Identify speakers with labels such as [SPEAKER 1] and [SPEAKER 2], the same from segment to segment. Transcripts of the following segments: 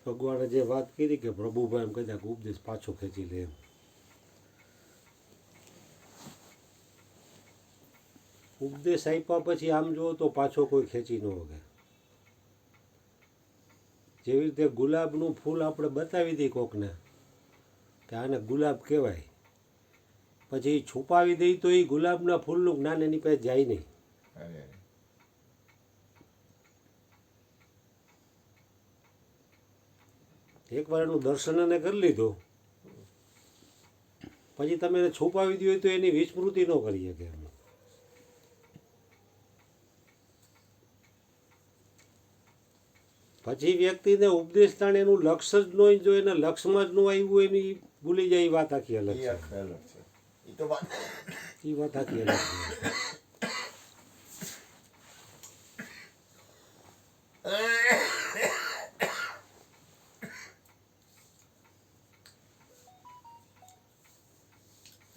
[SPEAKER 1] ભગવાને જે વાત કરી કે પ્રભુભાઈ એમ કહેતા કે ઉપદેશ પાછો ખેંચી લે એમ. ઉપદેશ આપ્યા પછી આમ જુઓ તો પાછો કોઈ ખેંચી ન શકે. જેવી રીતે ગુલાબનું ફૂલ આપણે બતાવી દઈએ કોકને કે આને ગુલાબ કહેવાય, પછી છુપાવી દઈ તો એ ગુલાબના ફૂલનું જ્ઞાન એની પાસે જાય નહીં. એકવાર એનું દર્શન એને કરી લીધું પછી તમે એને છુપાવી દો તો એની વિસ્મૃતિ ન કરી શકે. પછી વ્યક્તિને ઉપદેશ તાણે એનું લક્ષ્ય જ ન જો એને લક્ષ્યમાં જ ન આવ્યું એની ભૂલી જાય. એ વાત આખી અલગ છે. એ વાત આખી અલગ છે.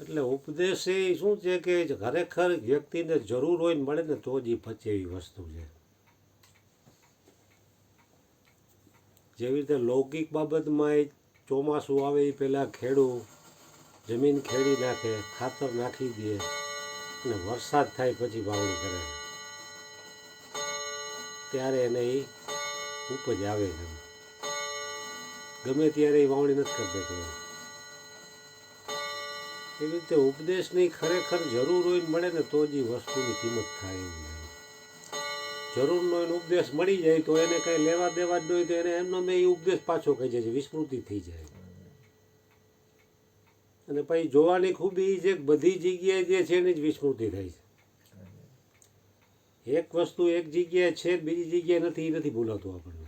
[SPEAKER 1] એટલે ઉપદેશ એ શું છે કે ખરેખર વ્યક્તિને જરૂર હોય ને મળે ને તો જ એ પચે એવી વસ્તુ છે. જેવી રીતે લૌકિક બાબતમાં એ ચોમાસું આવે એ પહેલાં ખેડૂત જમીન ખેડી નાખે, ખાતર નાખી દે અને વરસાદ થાય પછી વાવણી કરે ત્યારે એને એ ઉપજ આવે છે. ગમે ત્યારે એ વાવણી નથી કરી દેતો. એવી રીતે ઉપદેશની ખરેખર જરૂર હોય ને મળે ને તો જ એ વસ્તુની કિંમત થાય એવું છે. જરૂરનો એને ઉપદેશ મળી જાય તો એને કંઈ લેવા દેવા જ ન હોય તો એને એમનો મેં એ ઉપદેશ પાછો કહી જાય છે, વિસ્મૃતિ થઈ જાય. અને પછી જોવાની ખૂબી એ છે કે બધી જગ્યાએ જે છે એની જ વિસ્મૃતિ થાય છે. એક વસ્તુ એક જગ્યાએ છે બીજી જગ્યાએ નથી, એ નથી ભૂલાતું આપણને.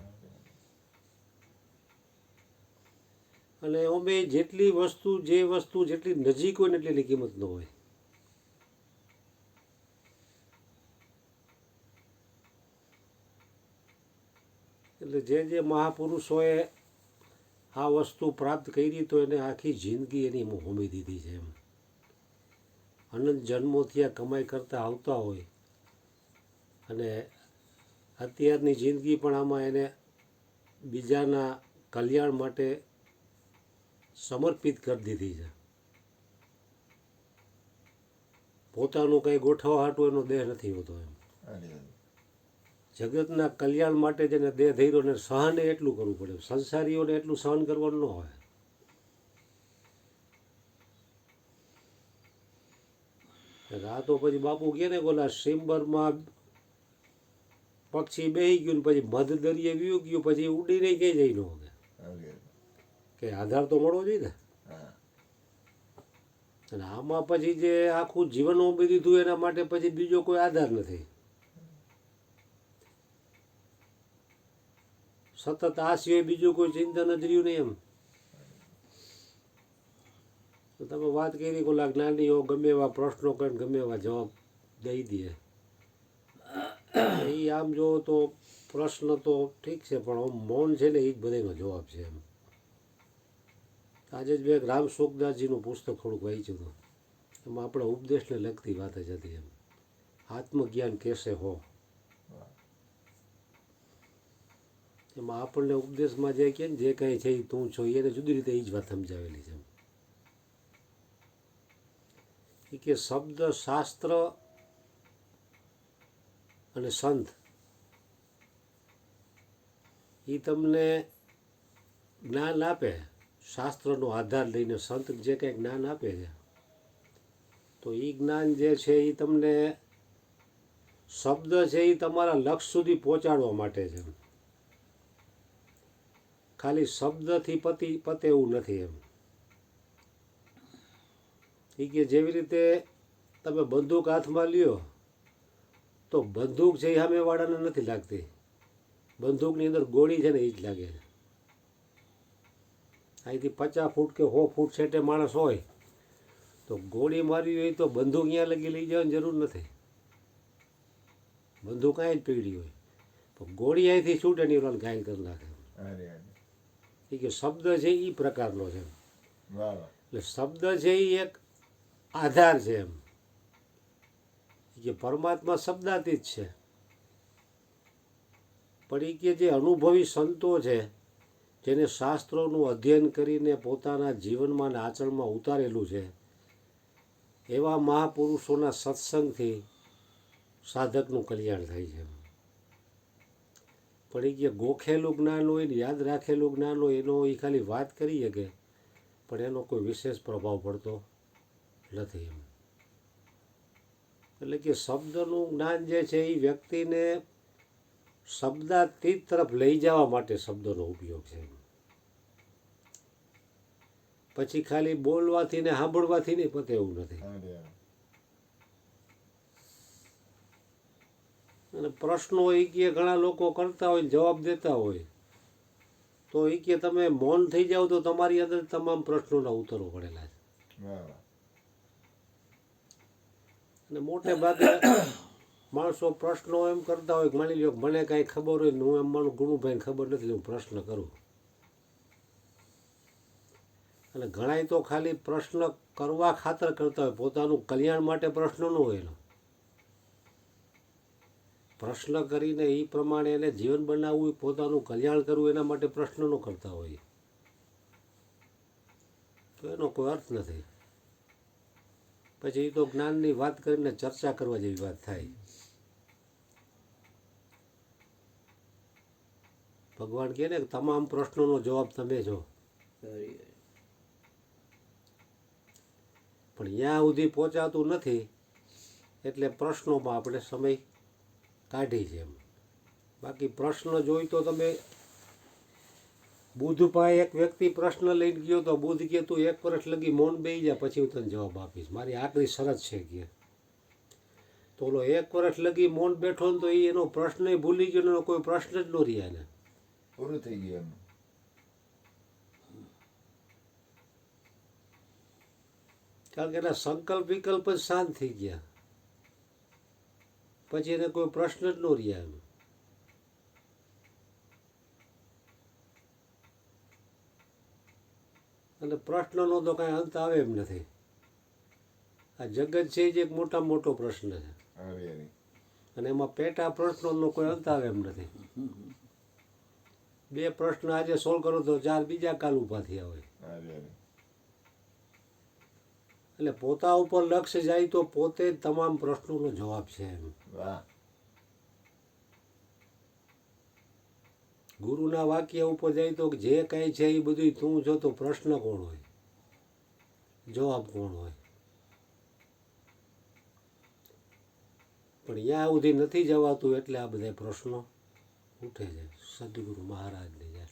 [SPEAKER 1] અને અમે જેટલી વસ્તુ જે વસ્તુ જેટલી નજીક હોય ને એટલી કિંમત ન હોય. એટલે જે મહાપુરુષોએ આ વસ્તુ પ્રાપ્ત કરી તો એને આખી જિંદગી એની હોમી દીધી છે. એમ અનંત જન્મોથી આ કમાઈ કરતા આવતા હોય અને અત્યારની જિંદગી પણ આમાં એને બીજાના કલ્યાણ માટે સમર્પિત કરી દીધી છે. પોતાનું કંઈ ગોઠવવા હાટું એનો દેહ નથી હોતો. એમ જગતના કલ્યાણ માટે જેને દેહ ધૈર્યો ને સહન એટલું કરવું પડે. સંસારીઓને એટલું સહન કરવાનું ન હોય. આ તો પછી બાપુ કહે ને ઓલા સિમ્બરમાં પક્ષી બેસી ગયું ને પછી મધ દરિયે વ્યુ ગયું પછી ઉડીને ક્યાંય જઈ ન શકે કે આધાર તો મળવો જોઈએ ને. અને આમાં પછી જે આખું જીવન ઉભી દીધું એના માટે પછી બીજો કોઈ આધાર નથી. સતત આ સિવાય બીજું કોઈ ચિંતન જ રહ્યું નહીં. એમ તમે વાત કરી ઓલા જ્ઞાનીઓ ગમે એવા પ્રશ્નો કરીને ગમે એવા જવાબ દઈ દે. એ આમ જો તો પ્રશ્ન તો ઠીક છે પણ આમ મૌન છે ને એ જ બધાનો જવાબ છે. એમ આજે જ મેં રામ સુખદાસજીનું પુસ્તક થોડુંક વાંચ્યું હતું. એમાં આપણે ઉપદેશને લગતી વાત જ હતી. એમ આત્મજ્ઞાન કેસે હો. એમાં આપણને ઉપદેશમાં જે કહે ને જે કાંઈ છે એ તું છો એને જુદી રીતે એ જ વાત સમજાવેલી છે. કે શબ્દ શાસ્ત્ર અને સંત એ તમને જ્ઞાન આપે. શાસ્ત્રનો આધાર લઈને સંત જે કંઈ જ્ઞાન આપે છે તો એ જ્ઞાન જે છે એ તમને શબ્દ છે એ તમારા લક્ષ્ય સુધી પહોંચાડવા માટે છે. ખાલી શબ્દથી પતે એવું નથી. એમ એ કે જેવી રીતે તમે બંદૂક હાથમાં લ્યો તો બંદૂક છે એ સામેવાળાને નથી લાગતી. બંદૂકની અંદર ગોળી છે ને એ જ લાગે છે. અહીંથી 50 ફૂટ કે 100 ફૂટ છેટે માણસ હોય તો ગોળી મારવી હોય તો બંદૂક અહીંયા લગી લઈ જવાની જરૂર નથી. બંદૂક અહીં જ પીડી હોય તો ગોળી અહીંથી છૂટે નહીં ઓલાને ઘાયલ કરી નાખે. એ કે શબ્દ છે એ પ્રકારનો છે. એટલે શબ્દ છે એ એક આધાર છે. એમ કે પરમાત્મા શબ્દાતીત છે પણ એ કે જે અનુભવી સંતો છે જેને શાસ્ત્રોનું અધ્યયન કરીને પોતાના જીવનમાં અને આચરણમાં ઉતારેલું છે એવા મહાપુરુષોના સત્સંગથી સાધકનું કલ્યાણ થાય છે. પણ એ કે ગોખેલું જ્ઞાન હોય ને યાદ રાખેલું જ્ઞાન હોય એનો એ ખાલી વાત કરી શકે પણ એનો કોઈ વિશેષ પ્રભાવ પડતો નથી એમ. એટલે કે શબ્દનું જ્ઞાન જે છે એ વ્યક્તિને શબ્દાતીત તરફ લઈ જવા માટે શબ્દોનો ઉપયોગ છે. પછી ખાલી બોલવાથી ને સાંભળવાથી નહીં પતે એવું નથી. અને પ્રશ્નો એ કે ઘણા લોકો કરતા હોય જવાબ દેતા હોય તો એ કે તમે મૌન થઈ જાઓ તો તમારી અંદર તમામ પ્રશ્નોના ઉત્તરો પડેલા છે. અને મોટે ભાગે માણસો પ્રશ્નો એમ કરતા હોય માની લો મને કાંઈ ખબર હોય ને હું એમ માનું ગુણુભાઈને ખબર નથી હું પ્રશ્ન કરું. અને ઘણાય તો ખાલી પ્રશ્ન કરવા ખાતર કરતા હોય પોતાનું કલ્યાણ માટે પ્રશ્ન ન હોય એનો. પ્રશ્ન કરીને એ પ્રમાણે એને જીવન બનાવવું પોતાનું કલ્યાણ કરવું એના માટે પ્રશ્ન ન કરતા હોય તો એનો કોઈ અર્થ નથી. પછી એ તો જ્ઞાનની વાત કરીને ચર્ચા કરવા જેવી વાત થાય. ભગવાન કહે ને કે તમામ પ્રશ્નોનો જવાબ તમે છો પણ ત્યાં સુધી પહોંચાતું નથી એટલે પ્રશ્નોમાં આપણે સમય કાઢી છે એમ. બાકી પ્રશ્ન જોઈ તો તમે બુદ્ધ પાસે એક વ્યક્તિ પ્રશ્ન લઈને ગયો તો બુદ્ધ કે તું 1 વર્ષ લગી મૌન બેસી જાય પછી હું તને જવાબ આપીશ મારી આકરી શરત છે કે. તો ઓલો 1 વર્ષ લગી મૌન બેઠો ને તો એનો પ્રશ્ન ભૂલી ગયો એનો કોઈ પ્રશ્ન જ ન રહ્યા એને
[SPEAKER 2] પૂરું થઈ ગયું.
[SPEAKER 1] કારણ કે એના સંકલ્પ વિકલ્પ જ શાંત થઈ ગયા પછી એને કોઈ પ્રશ્ન જ ન રહ્યા એમ. અને પ્રશ્નનો તો કાંઈ અંત આવે એમ નથી. આ જગત છે જે એક મોટામાં મોટો પ્રશ્ન છે અને એમાં પેટા પ્રશ્નોનો કોઈ અંત આવે એમ નથી. 2 પ્રશ્ન આજે સોલ્વ કરો તો 4 બીજા કાલ ઊભા થયા હોય. એટલે પોતા ઉપર લક્ષ્ય જાય તો પોતે જ તમામ પ્રશ્નોનો જવાબ છે એમ. ગુરુના વાક્ય ઉપર જાય તો જે કાંઈ છે એ બધું તું જો તો પ્રશ્ન કોણ હોય જવાબ કોણ હોય. પણ ત્યાં સુધી નથી જવાતું એટલે આ બધા પ્રશ્નો ઉઠે છે. સદગુરુ મહારાજની જય.